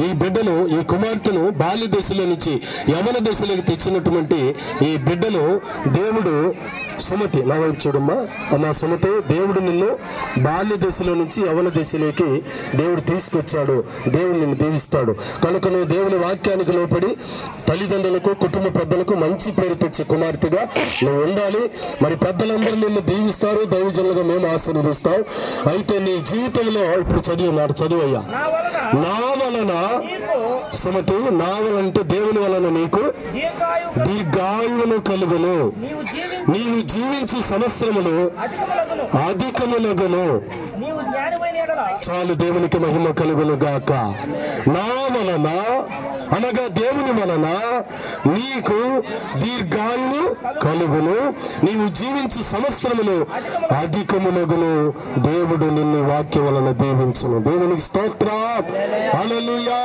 ఈ బిడ్డను, ఈ కుమార్తెను బాల్య దశలో నుంచి యవన దశలోకి తెచ్చినటువంటి ఈ బిడ్డను దేవుడు, సుమతి నా వైపు చూడమ్మా, అమ్మా సుమతి, దేవుడు నిన్ను బాల్య దశలో నుంచి యవన దశలోకి దేవుడు తీసుకొచ్చాడు. దేవుడు నిన్ను దీవిస్తాడు కనుక నువ్వు దేవుని వాక్యానికి లోపడి తల్లిదండ్రులకు, కుటుంబ పెద్దలకు మంచి పేరు తెచ్చే కుమార్తెగా నువ్వు ఉండాలి. మరి పెద్దలందరూ నిన్ను దీవిస్తారు, దైవజనులుగా మేము ఆశీర్వదిస్తాం. అయితే నీ జీవితంలో ఇప్పుడు చదువయ్యా, నా వలన సుమతి, నా వలన అంటే దేవుని వలన నీకు దీర్ఘాయువును కలుగును, నీవు జీవించి సంవత్సరములు అధికములగును. చాలు, దేవునికి మహిమ కలుగును గాక. నా వలన అనగా దేవుని వలన నీకు దీర్ఘాయువు కలుగును, నీవు జీవించి సంవత్సరములు అధికములగును. దేవుడు నిన్ను వాక్యం వలన దీవించును. దేవునికి స్తోత్రం. హల్లెలూయా.